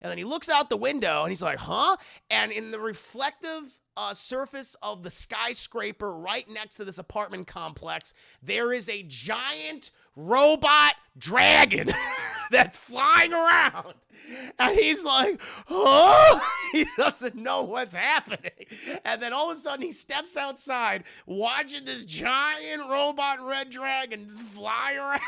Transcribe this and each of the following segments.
And then he looks out the window and he's like, huh? And in the reflective surface of the skyscraper right next to this apartment complex, there is a giant robot dragon that's flying around. And he's like, huh? He doesn't know what's happening. And then all of a sudden he steps outside watching this giant robot red dragon just fly around.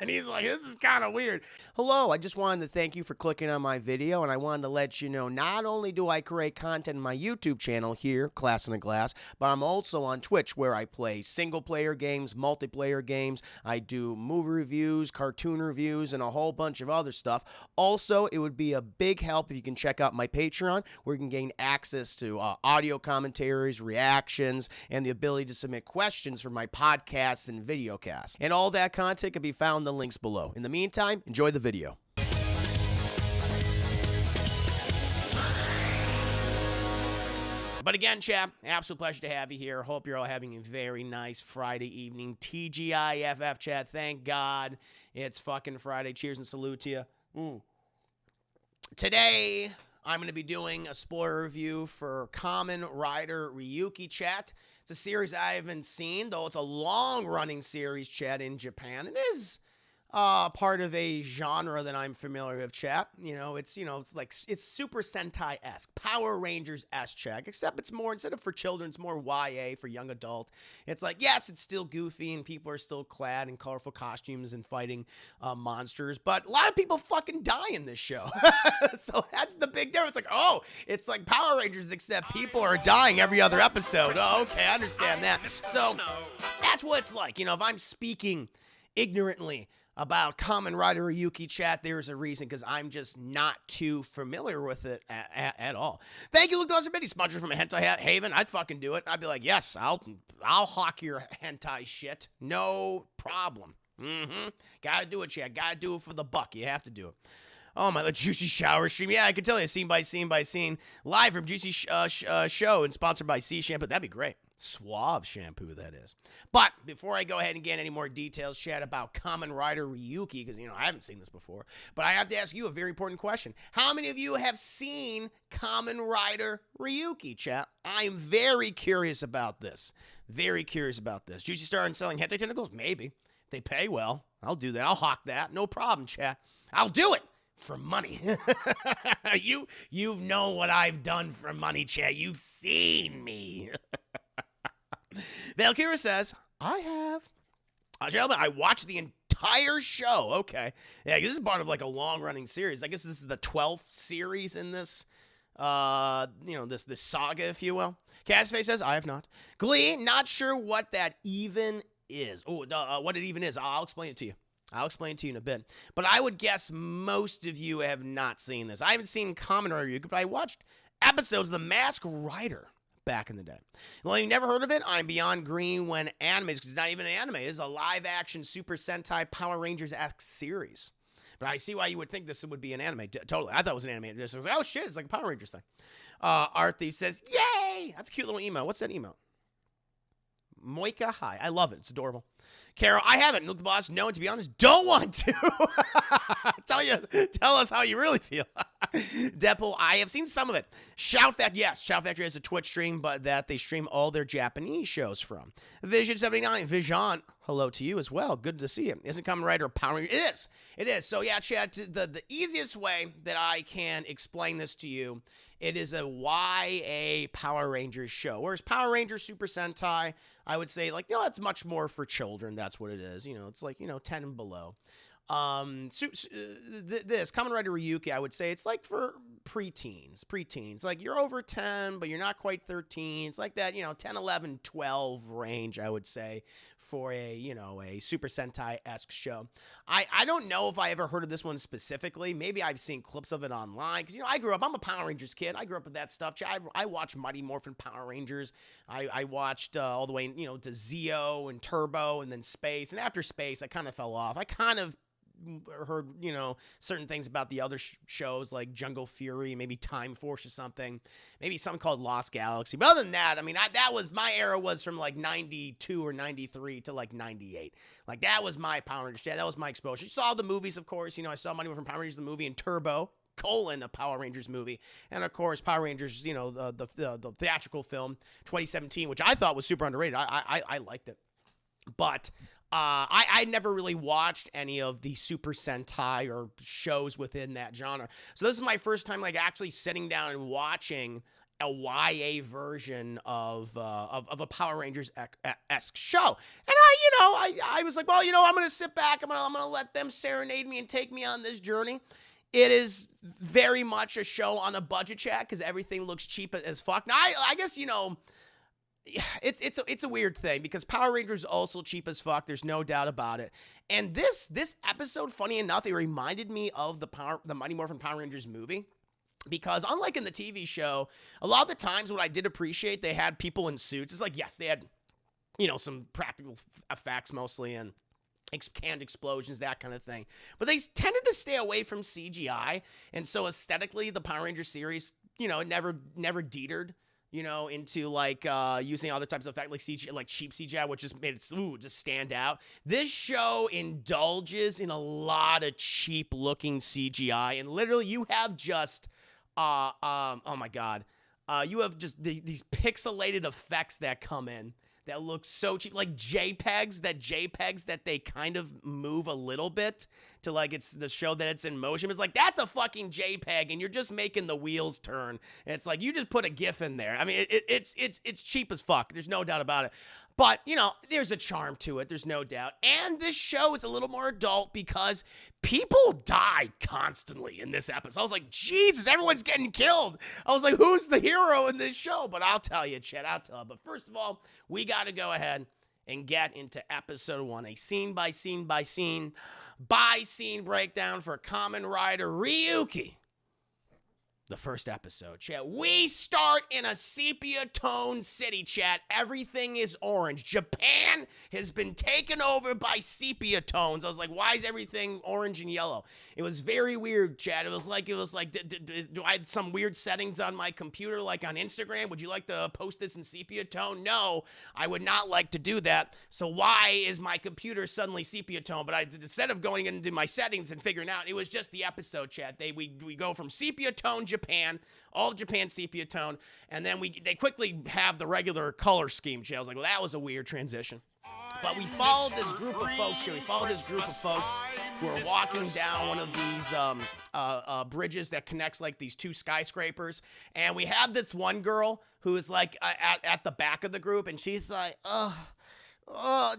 And he's like, this is kind of weird. Hello, I just wanted to thank you for clicking on my video, and I wanted to let you know not only do I create content in my YouTube channel here, Class in a Glass, but I'm also on Twitch where I play single-player games, multiplayer games. I do movie reviews, cartoon reviews, and a whole bunch of other stuff. Also, it would be a big help if you can check out my Patreon, where you can gain access to audio commentaries, reactions, and the ability to submit questions for my podcasts and videocasts. And all that content can be found in the links below. In the meantime, enjoy the video. But again, chap, absolute pleasure to have you here. Hope you're all having a very nice Friday evening. TGIFF, chat. Thank God it's fucking Friday. Cheers and salute to you. Today, I'm going to be doing a spoiler review for Kamen Rider Ryuki, chat. It's a series I haven't seen, though it's a long-running series, chat, in Japan. It is part of a genre that I'm familiar with, chat. It's Super Sentai-esque, Power Rangers-esque, chat, except it's more, instead of for children, it's more YA, for young adult. It's like, yes, it's still goofy, and people are still clad in colorful costumes and fighting monsters, but a lot of people fucking die in this show. So that's the big difference. Like, oh, it's like Power Rangers, except people are dying every other episode. Oh, okay, I understand that. So that's what it's like. If I'm speaking ignorantly about Kamen Rider Ryuki, chat, there's a reason, because I'm just not too familiar with it at all. Thank you, Luke Dawson, sponsored from a Hentai Haven. I'd fucking do it. I'd be like, yes, I'll hawk your hentai shit. No problem. Gotta do it, chat. Gotta do it for the buck. You have to do it. Oh, my Juicy Shower stream. Yeah, I can tell you, scene by scene, live from Juicy Show and sponsored by C Shampoo. That'd be great. Suave shampoo, that is. But before I go ahead and get any more details, chat, about Kamen Rider Ryuki, because, I haven't seen this before, but I have to ask you a very important question. How many of you have seen Kamen Rider Ryuki, chat? I'm very curious about this. Very curious about this. Juicy Star and selling hentai tentacles? Maybe. They pay well. I'll do that. I'll hawk that. No problem, chat. I'll do it. For money. You've known what I've done for money, chat. You've seen me. Valkyra says, I have. Gentlemen, I watched the entire show. Okay. Yeah, this is part of like a long-running series. I guess this is the 12th series in this, this saga, if you will. Castface says, I have not. Glee, not sure what that even is. Oh, what it even is. I'll explain it to you. I'll explain to you in a bit. But I would guess most of you have not seen this. I haven't seen Kamen Rider, but I watched episodes of The Masked Rider back in the day. Well, you never heard of it? I'm beyond green when anime, because it's not even an anime. It's a live-action Super Sentai Power Rangers-esque series. But I see why you would think this would be an anime. Totally. I thought it was an anime. I was like, oh, shit, it's like a Power Rangers thing. Arthi says, yay! That's a cute little emote. What's that emote? Moika High. I love it. It's adorable. Carol, I haven't. Luke the Boss, no, and to be honest, don't want to. Tell us how you really feel. Deadpool, I have seen some of it. Shout Factory, yes. Shout Factory has a Twitch stream, but that they stream all their Japanese shows from. Vision79, Vision, hello to you as well. Good to see you. Isn't Kamen Rider a Power Ranger? It is. It is. So yeah, Chad, the easiest way that I can explain this to you, it is a YA Power Rangers show. Whereas Power Rangers Super Sentai, I would say, like, that's much more for children. That's what it is. It's like, 10 and below. This Kamen Rider Ryuki, I would say it's like for preteens. Like, you're over 10, but you're not quite 13. It's like that, 10, 11, 12 range, I would say, for a Super Sentai-esque show. I don't know if I ever heard of this one specifically. Maybe I've seen clips of it online, because, I grew up, I'm a Power Rangers kid. I grew up with that stuff. I watched Mighty Morphin Power Rangers. I watched all the way, to Zeo and Turbo and then Space. And after Space, I kind of fell off. I kind of heard, certain things about the other shows like Jungle Fury, maybe Time Force or something, maybe something called Lost Galaxy. But other than that, I mean, that was, my era was from like 92 or 93 to like 98. Like, that was my Power Rangers. That was my exposure. You saw the movies, of course. I saw Mighty Morphin Power Rangers, the movie, and Turbo. a Power Rangers movie. And of course, Power Rangers, you know, the theatrical film 2017, which I thought was super underrated. I liked it. But I never really watched any of the Super Sentai or shows within that genre. So this is my first time like actually sitting down and watching a YA version of a Power Rangers-esque show. And I was like, well, you know, I'm going to sit back. I'm going to let them serenade me and take me on this journey. It is very much a show on a budget, chat, because everything looks cheap as fuck. Now, I guess, you know, it's a weird thing because Power Rangers is also cheap as fuck. There's no doubt about it. And this episode, funny enough, it reminded me of the Mighty Morphin Power Rangers movie. Because unlike in the TV show, a lot of the times what I did appreciate, they had people in suits. It's like, yes, they had, you know, some practical effects mostly and canned explosions, that kind of thing. But they tended to stay away from CGI. And so aesthetically, the Power Rangers series, you know, it never detered, you know, into like using other types of effects like CGI, like cheap CGI, which just made it just stand out. This show indulges in a lot of cheap looking CGI. And literally you have just... oh my God. You have just these pixelated effects that come in that look so cheap, like JPEGs that they kind of move a little bit to like it's the show that it's in motion. It's like, that's a fucking JPEG and you're just making the wheels turn. And it's like, you just put a GIF in there. I mean, it's cheap as fuck. There's no doubt about it. But, you know, there's a charm to it. There's no doubt. And this show is a little more adult because people die constantly in this episode. I was like, Jesus, everyone's getting killed. I was like, who's the hero in this show? But I'll tell you, Chet, I'll tell you. But first of all, we got to go ahead and get into episode 1, a scene-by-scene breakdown for Kamen Rider Ryuki. The first episode, chat. We start in a sepia-toned city, chat. Everything is orange. Japan has been taken over by sepia tones. I was like, why is everything orange and yellow? It was very weird, chat. It was like, do I have some weird settings on my computer, like on Instagram? Would you like to post this in sepia tone? No, I would not like to do that. So why is my computer suddenly sepia tone? But instead of going into my settings and figuring out, it was just the episode, chat. We go from sepia tone Japan, all of Japan sepia tone, and then they quickly have the regular color scheme. I was like, well, that was a weird transition. But we followed this group of folks here. We followed this group of folks who are walking down one of these bridges that connects like these two skyscrapers. And we have this one girl who is like at the back of the group, and she's like, oh,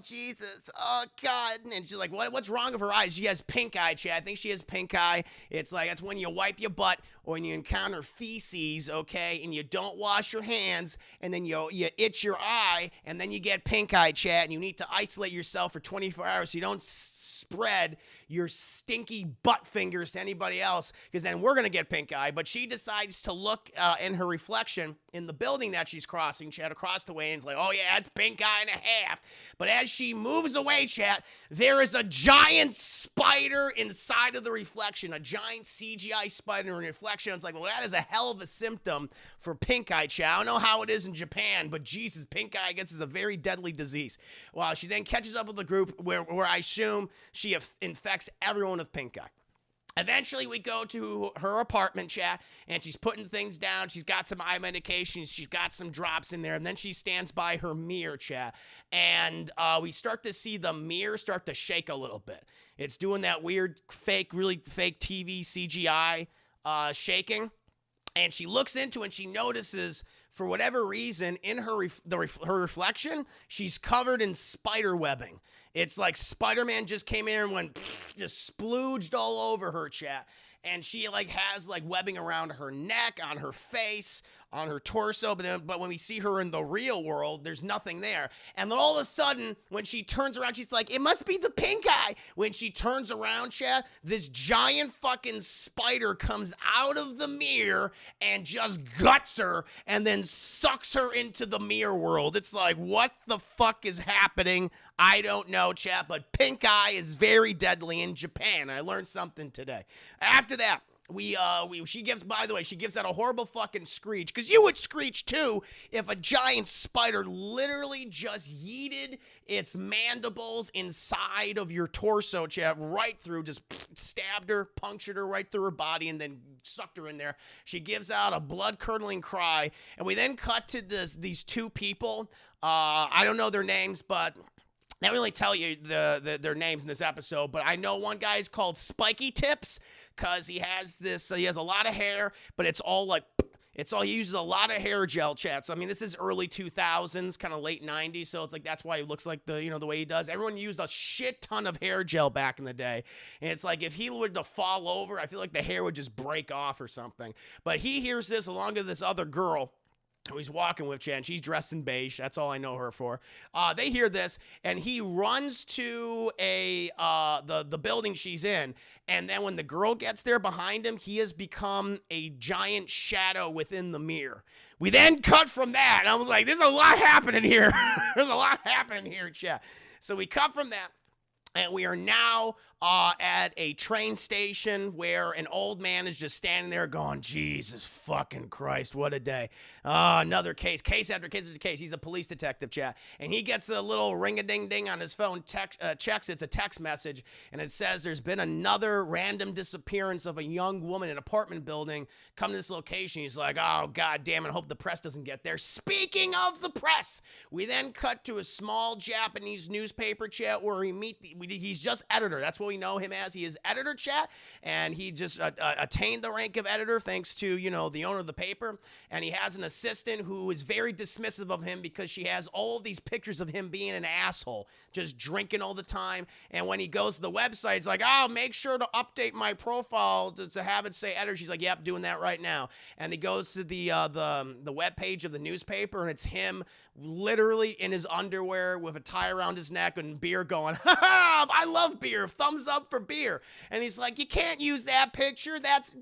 Jesus. Oh, God. And she's like, what's wrong with her eyes? She has pink eye, chat. I think she has pink eye. It's like, that's when you wipe your butt or when you encounter feces, okay, and you don't wash your hands, and then you itch your eye, and then you get pink eye, chat, and you need to isolate yourself for 24 hours so you don't spread your stinky butt fingers to anybody else, because then we're going to get pink eye. But she decides to look in her reflection in the building that she's crossing, chat, across the way, and it's like, oh yeah, it's pink eye and a half. But as she moves away, chat, there is a giant spider inside of the reflection, a giant CGI spider in reflection. It's like, well, that is a hell of a symptom for pink eye, chat. I don't know how it is in Japan, but Jesus, pink eye, I guess, is a very deadly disease. Well, she then catches up with the group where I assume she infects everyone with pink eye. Eventually, we go to her apartment, chat, and she's putting things down. She's got some eye medications. She's got some drops in there, and then she stands by her mirror, chat, and we start to see the mirror start to shake a little bit. It's doing that weird, really fake TV CGI shaking, and she looks into it, and she notices, for whatever reason, in her reflection, she's covered in spider webbing. It's like Spider-Man just came in and went, just splooged all over her, chat. And she like has like webbing around her neck, on her face, on her torso. But when we see her in the real world, there's nothing there. And then all of a sudden, when she turns around, she's like, it must be the pink eye. When she turns around, chat, this giant fucking spider comes out of the mirror and just guts her and then sucks her into the mirror world. It's like, what the fuck is happening? I don't know, chat, but pink eye is very deadly in Japan. I learned something today. After that, she gives, by the way, she gives out a horrible fucking screech, because you would screech too if a giant spider literally just yeeted its mandibles inside of your torso, chat, right through, just stabbed her, punctured her right through her body, and then sucked her in there. She gives out a blood-curdling cry, and we then cut to these two people. I don't know their names, but they don't really tell you their names in this episode, but I know one guy is called Spiky Tips, because he has a lot of hair, but it's all like, he uses a lot of hair gel, chat. So, I mean, this is early 2000s, kind of late 90s, so it's like, that's why he looks like the way he does. Everyone used a shit ton of hair gel back in the day, and it's like, if he were to fall over, I feel like the hair would just break off or something. But he hears this along with this other girl who he's walking with, Jen. She's dressed in beige. That's all I know her for. They hear this, and he runs to the building she's in. And then when the girl gets there behind him, he has become a giant shadow within the mirror. We then cut from that, and I was like, there's a lot happening here. There's a lot happening here, chat. So we cut from that. And we are now at a train station where an old man is just standing there going, Jesus fucking Christ, what a day. Another case after case after case. He's a police detective, chat. And he gets a little ring-a-ding-ding on his phone, checks it's a text message, and it says there's been another random disappearance of a young woman in an apartment building. Come to this location. He's like, oh, God damn it, I hope the press doesn't get there. Speaking of the press, we then cut to a small Japanese newspaper, chat, where he's just editor. That's what we know him as. He is editor, chat, and he just attained the rank of editor thanks to, the owner of the paper. And he has an assistant who is very dismissive of him because she has all of these pictures of him being an asshole, just drinking all the time. And when he goes to the website, it's like, oh, make sure to update my profile to have it say editor. She's like, yep, doing that right now. And he goes to the web page of the newspaper, and it's him literally in his underwear with a tie around his neck and beer going, ha ha, I love beer, thumbs up for beer. And he's like, you can't use that picture. That's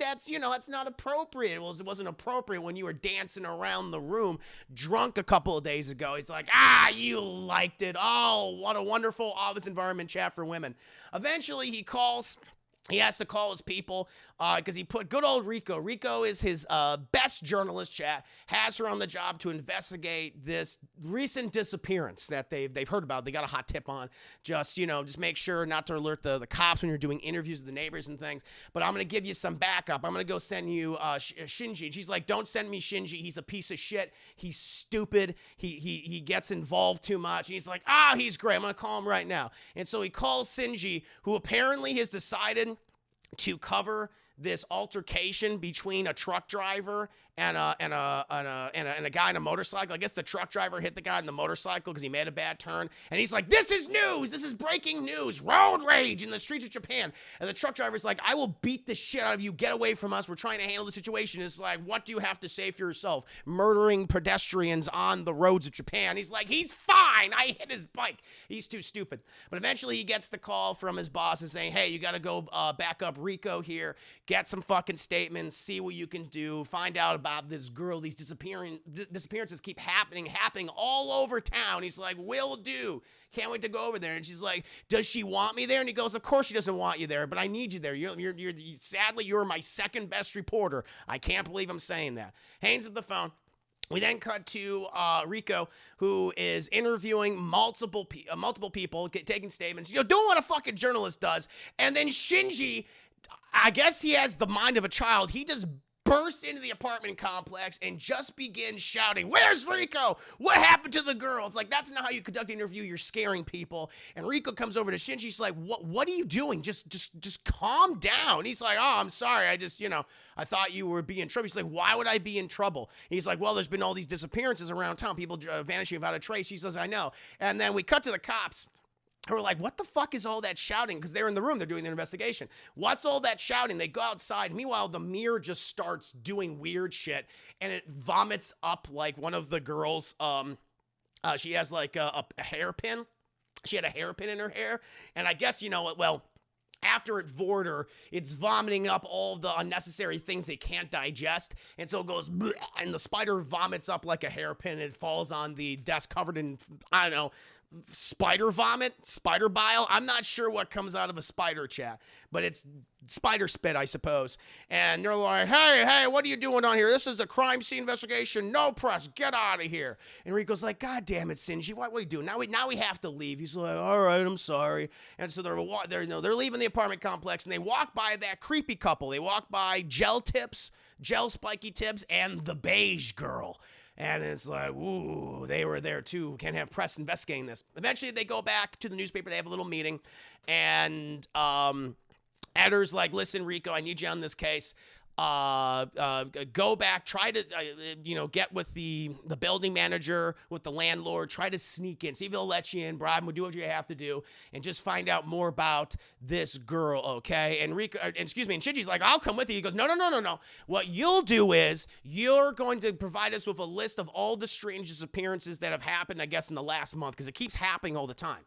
not appropriate. Well, it wasn't appropriate when you were dancing around the room drunk a couple of days ago. He's like, you liked it. Oh, what a wonderful office environment, chat, for women. Eventually he has to call his people because he put good old Rico. Rico is his best journalist, chat. Has her on the job to investigate this recent disappearance that they've heard about. They got a hot tip on. Just make sure not to alert the cops when you're doing interviews with the neighbors and things. But I'm going to give you some backup. I'm going to go send you Shinji. And she's like, don't send me Shinji. He's a piece of shit. He's stupid. He gets involved too much. And he's like, he's great. I'm going to call him right now. And so he calls Shinji, who apparently has decided to cover this altercation between a truck driver and a guy in a motorcycle. I guess the truck driver hit the guy in the motorcycle because he made a bad turn. And he's like, this is news. This is breaking news. Road rage in the streets of Japan. And the truck driver's like, I will beat the shit out of you. Get away from us. We're trying to handle the situation. It's like, what do you have to say for yourself? Murdering pedestrians on the roads of Japan. He's like, he's fine. I hit his bike. He's too stupid. But eventually he gets the call from his boss and saying, hey, you got to go back up Rico here. Get some fucking statements. See what you can do. Find out about this girl. These disappearances keep happening all over town. He's like, will do. Can't wait to go over there. And she's like, does she want me there? And he goes, of course she doesn't want you there, but I need you there. Sadly, you're my second best reporter. I can't believe I'm saying that. Hangs up the phone. We then cut to Rico, who is interviewing multiple people, taking statements, doing what a fucking journalist does. And then Shinji, I guess he has the mind of a child. He just bursts into the apartment complex and just begins shouting, where's Rico? What happened to the girl? It's like, that's not how you conduct an interview. You're scaring people. And Rico comes over to Shinji. She's like, what are you doing? Just calm down. He's like, oh, I'm sorry. I thought you were being in trouble. She's like, why would I be in trouble? And he's like, well, there's been all these disappearances around town. People vanishing without a trace. She says, I know. And then we cut to the cops. Who are like, what the fuck is all that shouting? Because they're in the room, they're doing their investigation. What's all that shouting? They go outside. Meanwhile, the mirror just starts doing weird shit, and it vomits up like one of the girls. She has like a hairpin. She had a hairpin in her hair, and I guess, after it vored her, it's vomiting up all the unnecessary things they can't digest. And so it goes, and the spider vomits up like a hairpin. And it falls on the desk covered in, spider vomit, spider bile. I'm not sure what comes out of a spider, chat, but it's spider spit, I suppose. And they're like, hey, what are you doing on here? This is a crime scene investigation. No press. Get out of here. And Rico's like, God damn it, Shinji. What are you doing? Now we have to leave. He's like, all right, I'm sorry. And so they're leaving the apartment complex, and they walk by that creepy couple. They walk by Gel Spiky Tips, and the beige girl. And it's like, ooh, they were there too. Can't have press investigating this. Eventually, they go back to the newspaper. They have a little meeting. And Edder's like, listen, Rico, I need you on this case. Go back, try to, get with the building manager, with the landlord, try to sneak in, see if he'll let you in, bribe him, do what you have to do, and just find out more about this girl, okay? And and Shinji's like, I'll come with you. He goes, no. What you'll do is you're going to provide us with a list of all the strange disappearances that have happened, I guess, in the last month, because it keeps happening all the time.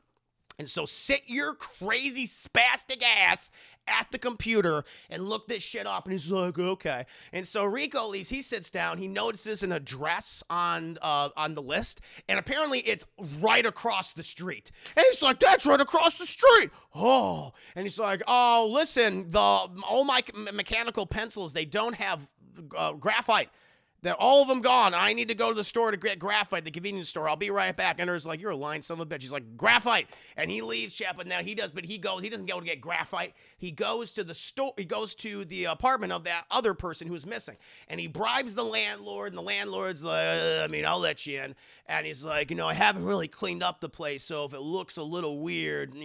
And so sit your crazy spastic ass at the computer and look this shit up. And he's like, okay. And so Rico leaves. He sits down. He notices an address on the list. And apparently it's right across the street. And he's like, that's right across the street. Oh. And he's like, oh, listen, all my mechanical pencils, they don't have graphite. They're all of them gone. I need to go to the store to get graphite, the convenience store. I'll be right back. And there's like, you're a lying son of a bitch. He's like, graphite. And he leaves, chat, but now he doesn't go to get graphite. He goes to the store, he goes to the apartment of that other person who's missing. And he bribes the landlord, and the landlord's like, I'll let you in. And he's like, I haven't really cleaned up the place, so if it looks a little weird,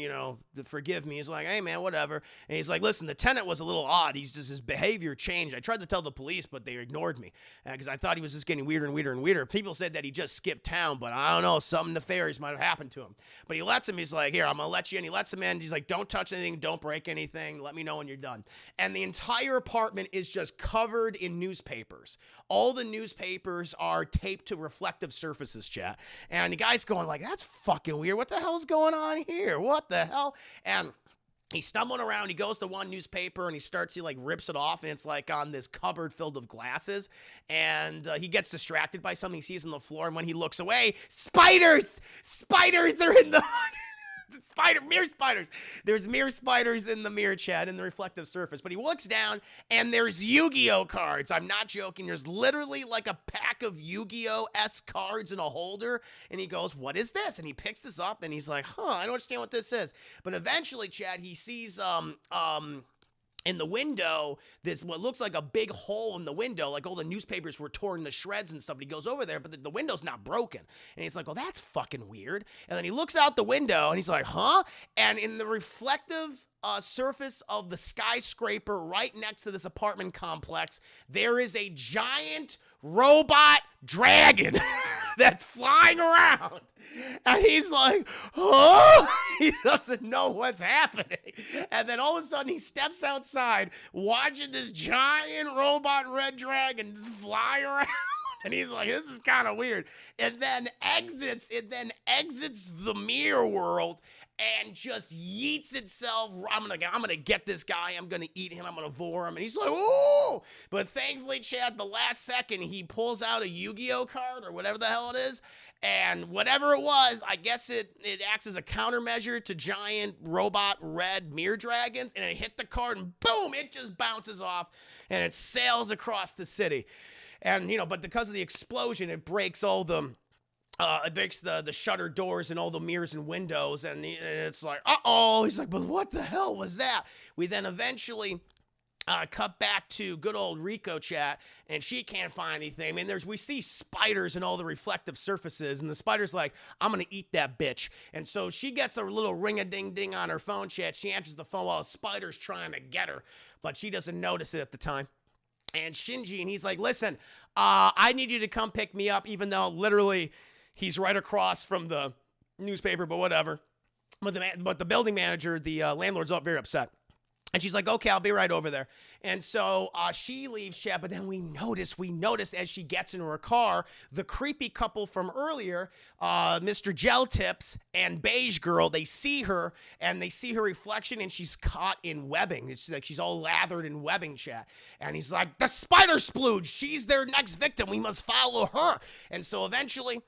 forgive me. He's like, hey man, whatever. And he's like, listen, the tenant was a little odd. His behavior changed. I tried to tell the police, but they ignored me. Because I thought he was just getting weirder and weirder and weirder. People said that he just skipped town, but I don't know, something nefarious might have happened to him. But he lets him, he's like, here, I'm gonna let you in. He lets him in. He's like, don't touch anything, don't break anything. Let me know when you're done. And the entire apartment is just covered in newspapers. All the newspapers are taped to reflective surfaces, chat. And the guy's going like, that's fucking weird. What the hell's going on here? What the hell? And he's stumbling around. He goes to one newspaper and he rips it off, and it's like on this cupboard filled with glasses. And he gets distracted by something he sees on the floor. And when he looks away, spiders! Spiders! They're in the mirror spiders. There's mirror spiders in the mirror, chat, in the reflective surface. But he looks down and there's Yu-Gi-Oh cards. I'm not joking. There's literally like a pack of Yu-Gi-Oh-esque cards in a holder. And he goes, what is this? And he picks this up and he's like, I don't understand what this is. But eventually, chat, he sees in the window, this what looks like a big hole in the window, like all the newspapers were torn to shreds and stuff. He goes over there, but the window's not broken. And he's like, well, that's fucking weird. And then he looks out the window and he's like, huh? And in the reflective surface of the skyscraper right next to this apartment complex, there is a giant robot dragon that's flying around. And he's like, oh, he doesn't know what's happening. And then all of a sudden he steps outside watching this giant robot red dragon just fly around. And he's like, this is kind of weird. It then exits the mirror world and just yeets itself. I'm gonna get this guy. I'm gonna eat him. I'm gonna vor him. And he's like, ooh! But thankfully, Chad, the last second, he pulls out a Yu-Gi-Oh card or whatever the hell it is. And whatever it was, I guess it acts as a countermeasure to giant robot red mirror dragons. And it hit the card and boom, it just bounces off and it sails across the city. And, but because of the explosion, it breaks all the, the shutter doors and all the mirrors and windows. And it's like, uh-oh. He's like, but what the hell was that? We then eventually cut back to good old Rico, chat, and she can't find anything. I mean, we see spiders in all the reflective surfaces, and the spider's like, I'm gonna eat that bitch. And so she gets a little ring-a-ding-ding on her phone, chat. She answers the phone while a spider's trying to get her, but she doesn't notice it at the time. And Shinji, and he's like, listen, I need you to come pick me up, even though literally he's right across from the newspaper, but whatever. But the building manager, the landlord's very upset. And she's like, okay, I'll be right over there. And so she leaves, chat, but then we notice as she gets into her car, the creepy couple from earlier, Mr. Gel Tips and Beige Girl, they see her, and they see her reflection, and she's caught in webbing. It's like she's all lathered in webbing, chat. And he's like, the spider splooge, she's their next victim. We must follow her. And so eventually,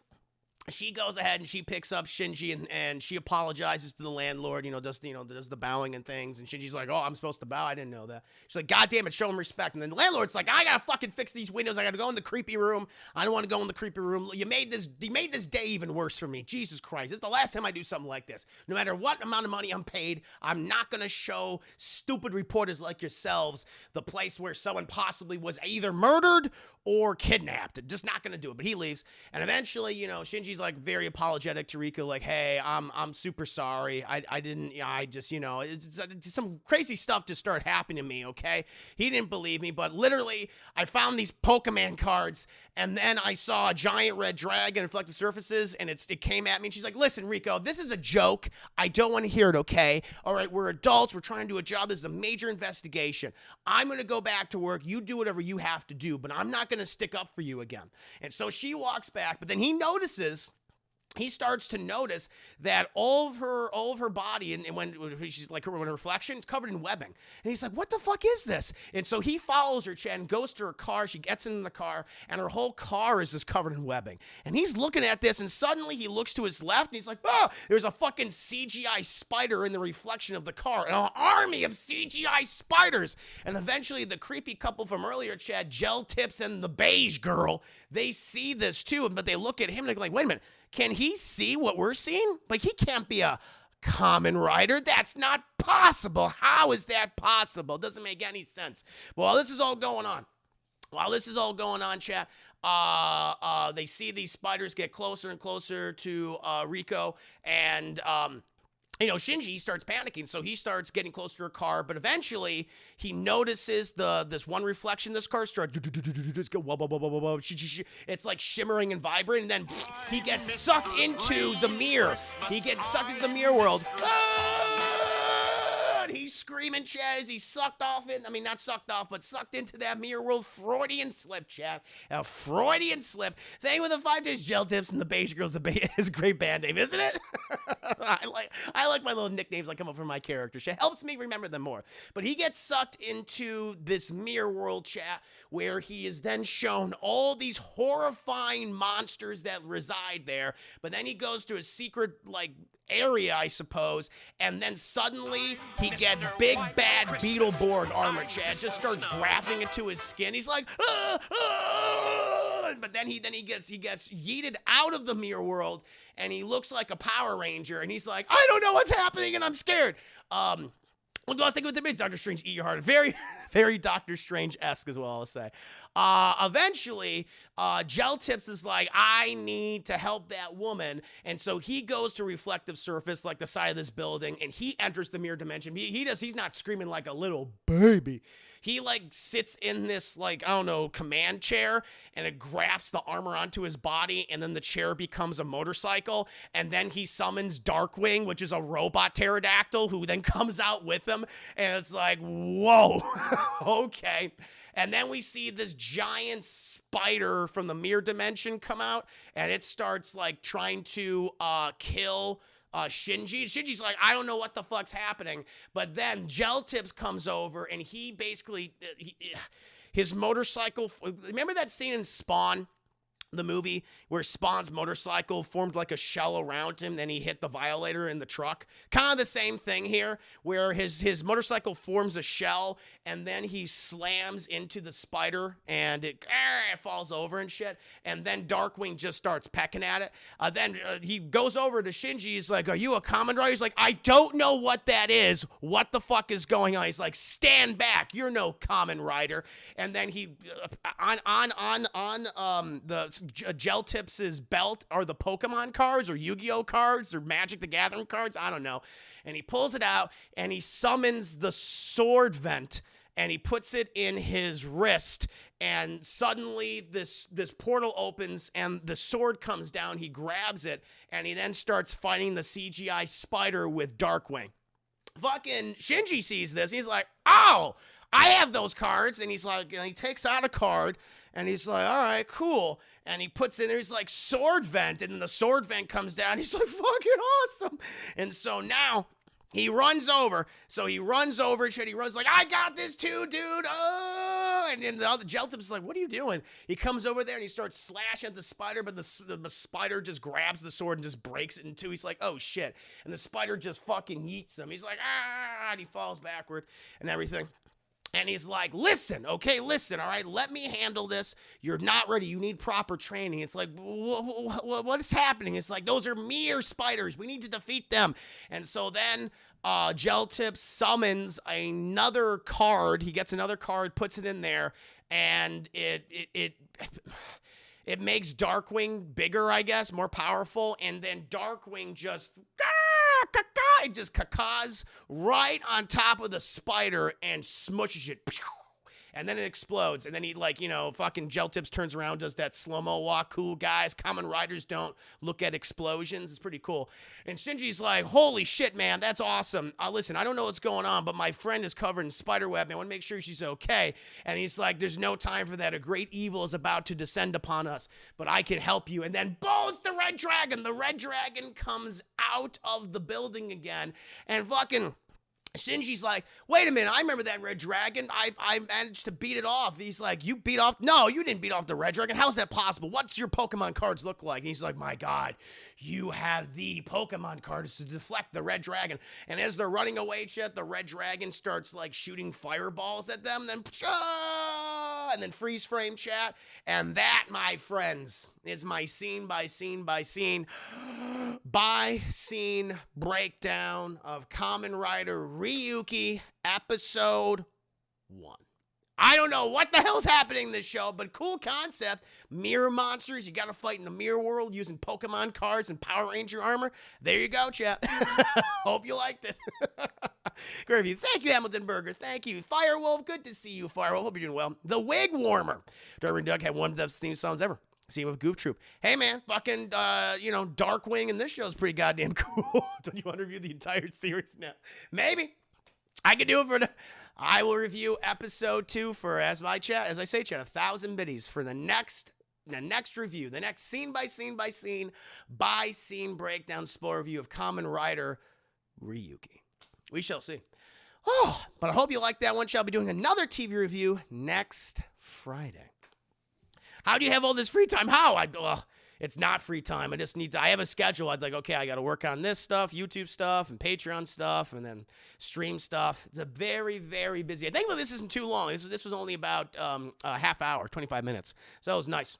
she goes ahead and she picks up Shinji and she apologizes to the landlord, does the bowing and things. And Shinji's like, oh, I'm supposed to bow. I didn't know that. She's like, God damn it, show him respect. And then the landlord's like, I gotta fucking fix these windows. I gotta go in the creepy room. I don't want to go in the creepy room. You made this day even worse for me. Jesus Christ. This is the last time I do something like this. No matter what amount of money I'm paid, I'm not gonna show stupid reporters like yourselves the place where someone possibly was either murdered or kidnapped. Just not gonna do it. But he leaves. And eventually, Shinji's like very apologetic to Rico, like, hey, I'm super sorry. I didn't, I just, it's some crazy stuff just started happening to me, okay? He didn't believe me, but literally, I found these Pokemon cards, and then I saw a giant red dragon, reflective surfaces, and it came at me, and she's like, listen, Rico, this is a joke. I don't want to hear it, okay? All right, we're adults. We're trying to do a job. This is a major investigation. I'm going to go back to work. You do whatever you have to do, but I'm not going to stick up for you again. And so she walks back, but then he starts to notice that all of her body, and when she's like, when her reflection is covered in webbing. And he's like, what the fuck is this? And so he follows her, Chad, and goes to her car. She gets in the car, and her whole car is just covered in webbing. And he's looking at this, and suddenly he looks to his left, and he's like, oh, there's a fucking CGI spider in the reflection of the car. An army of CGI spiders. And eventually the creepy couple from earlier, Chad, Gel Tips and the beige girl, they see this too, but they look at him and they're like, wait a minute. Can he see what we're seeing? Like, he can't be a Kamen Rider. That's not possible. How is that possible? Doesn't make any sense. While this is all going on, chat, they see these spiders get closer and closer to Rico, and Shinji starts panicking, so he starts getting closer to her car, but eventually he notices this one reflection. This car starts, it's like shimmering and vibrating, and then he gets sucked into the mirror. He gets sucked into the mirror world. He's screaming, Chad, as he's sucked off it. I mean, not sucked off, but sucked into that mirror world. Freudian slip, Chad. A Freudian slip. Thing with the 5 days Gel Tips and the beige girls is a great band name, isn't it? I like my little nicknames that come up from my characters. It helps me remember them more. But he gets sucked into this mirror world, chat, where he is then shown all these horrifying monsters that reside there. But then he goes to a secret, area, I suppose, and then suddenly he gets big bad Beetleborg armor, Chad. Just starts grafting into his skin. He's like, but then he gets yeeted out of the mirror world, and he looks like a Power Ranger, and he's like, I don't know what's happening, and I'm scared. Well, let's think with the Doctor Strange, eat your heart. Very, very Doctor Strange-esque as well, I'll say. Eventually, Gel Tips is like, I need to help that woman. And so he goes to reflective surface, like the side of this building, and he enters the mirror dimension. He's not screaming like a little baby. He sits in this command chair, and it grafts the armor onto his body, and then the chair becomes a motorcycle, and then he summons Darkwing, which is a robot pterodactyl, who then comes out with him, and it's like, whoa, okay. And then we see this giant spider from the mirror dimension come out, and it starts trying to kill Shinji. Shinji's like, I don't know what the fuck's happening. But then Gel Tips comes over, and he basically, his motorcycle, remember that scene in Spawn? The movie where Spawn's motorcycle formed like a shell around him, then he hit the violator in the truck. Kind of the same thing here, where his motorcycle forms a shell, and then he slams into the spider, and it falls over and shit, and then Darkwing just starts pecking at it. Then he goes over to Shinji, he's like, are you a Kamen Rider? He's like, I don't know what that is. What the fuck is going on? He's like, stand back. You're no Kamen Rider. And then he, the Gel Tips' belt are the Pokemon cards or Yu-Gi-Oh cards or Magic the Gathering cards, I don't know. And he pulls it out and he summons the sword vent and he puts it in his wrist, and suddenly this portal opens and the sword comes down. He grabs it and he then starts fighting the CGI spider with Darkwing. Fucking Shinji sees this. He's like, oh, I have those cards. And he's like, he takes out a card and he's like, all right, cool. And he puts in there, he's like, sword vent. And then the sword vent comes down. He's like, fucking awesome. And so now He runs over. So he runs over and shit. He runs like, I got this too, dude. Oh. And then the other Geltip's like, what are you doing? He comes over there and he starts slashing at the spider, but the spider just grabs the sword and just breaks it in two. He's like, oh shit. And the spider just fucking yeets him. He's like, ah, and he falls backward and everything. And he's like, listen, okay, listen, all right, let me handle this. You're not ready. You need proper training. It's like, what is happening? It's like, those are mere spiders. We need to defeat them. And so then Geltip summons another card. He gets another card, puts it in there, and it makes Darkwing bigger, I guess, more powerful. And then Darkwing just... it just cacaws right on top of the spider and smushes it. And then it explodes. And then he, like, you know, fucking Geltips turns around, does that slow-mo walk. Cool guys. Kamen Riders don't look at explosions. It's pretty cool. And Shinji's like, holy shit, man, that's awesome. Listen, I don't know what's going on, but my friend is covered in spiderweb. I want to make sure she's okay. And he's like, there's no time for that. A great evil is about to descend upon us, but I can help you. And then, boom, it's the Red Dragon. The Red Dragon comes out of the building again. And fucking... Shinji's like, wait a minute, I remember that Red Dragon. I managed to beat it off. He's like, you beat off? No, you didn't beat off the Red Dragon. How's that possible? What's your Pokemon cards look like? And he's like, my God, you have the Pokemon cards to deflect the Red Dragon. And as they're running away, chat, the Red Dragon starts like shooting fireballs at them. Then, and then freeze frame, chat. And that, my friends, is my scene by scene breakdown of Kamen Rider Ryuki episode 1. I don't know what the hell's happening in this show, but cool concept. Mirror monsters. You got to fight in the mirror world using Pokemon cards and Power Ranger armor. There you go, chat. Hope you liked it. Great review. Thank you, Hamilton Burger. Thank you. Firewolf. Good to see you, Firewolf. Hope you're doing well. The Wig Warmer. Darwin and Doug had one of the best theme songs ever. Same with Goof Troop. Hey, man, fucking, Darkwing in this show is pretty goddamn cool. Don't you want to review the entire series now? Maybe. I can do it I will review episode 2 for, as I say, chat, 1,000 biddies for the next review, the next scene by scene breakdown spoiler review of Kamen Rider Ryuki. We shall see. Oh, but I hope you like that one. Shall be doing another TV review next Friday. How do you have all this free time? How? It's not free time. I have a schedule. I got to work on this stuff, YouTube stuff, and Patreon stuff, and then stream stuff. It's a very, very busy. I think this isn't too long. This was only about a half hour, 25 minutes. So it was nice.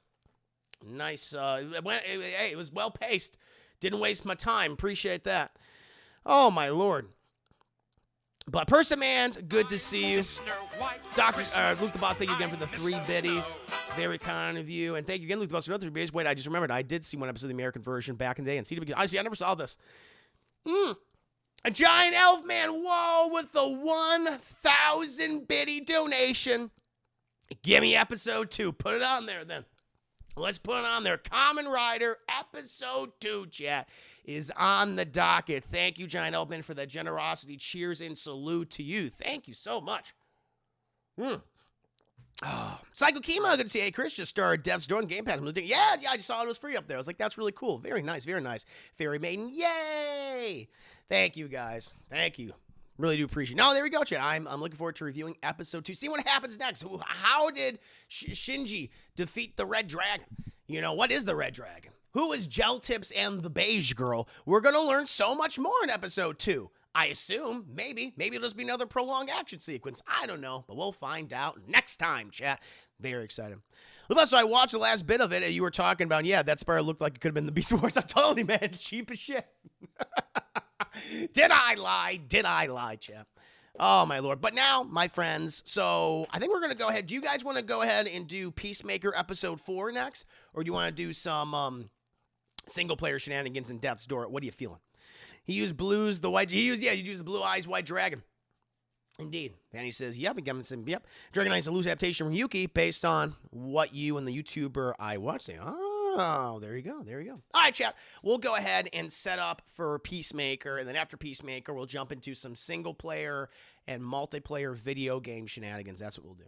Nice. It was well paced. Didn't waste my time. Appreciate that. Oh, my Lord. But Persimans, good to see you. Dr. Luke the Boss, thank you again for the 3 biddies. Very kind of you. And thank you again, Luke the Boss, for another 3 biddies. Wait, I just remembered. I did see one episode of the American version back in the day. And CW, honestly, I never saw this. A giant elf man, whoa, with the 1,000 biddy donation. Give me episode 2. Put it on there then. Let's put it on there. Kamen Rider episode 2, chat, is on the docket. Thank you, Giant Elfman, for that generosity. Cheers and salute to you. Thank you so much. Oh, Psycho Kima, good to see. Hey, Chris just started Death's Door on Game Pass. Yeah, I just saw it was free up there. I was like, that's really cool. Very nice, very nice. Fairy Maiden, yay! Thank you, guys. Thank you. Really do appreciate it. No, there we go, chat. I'm looking forward to reviewing episode 2. See what happens next. How did Shinji defeat the Red Dragon? You know, what is the Red Dragon? Who is Geltips and the Beige Girl? We're going to learn so much more in episode 2. I assume, maybe it'll just be another prolonged action sequence. I don't know, but we'll find out next time, chat. Very excited. So I watched the last bit of it, and you were talking about, yeah, that spider looked like it could have been the Beast Wars. I'm totally, man, cheap as shit. Did I lie, chat? Oh, my Lord. But now, my friends, so I think we're going to go ahead. Do you guys want to go ahead and do Peacemaker episode 4 next? Or do you want to do some single-player shenanigans in Death's Door? What are you feeling? He used blues, the white... He used the Blue Eyes White Dragon. Indeed. And he says, yep. Again, yep. Dragonite's a loose adaptation from Yuki based on what you and the YouTuber I watched say. Oh, there you go. All right, chat. We'll go ahead and set up for Peacemaker, and then after Peacemaker, we'll jump into some single-player and multiplayer video game shenanigans. That's what we'll do.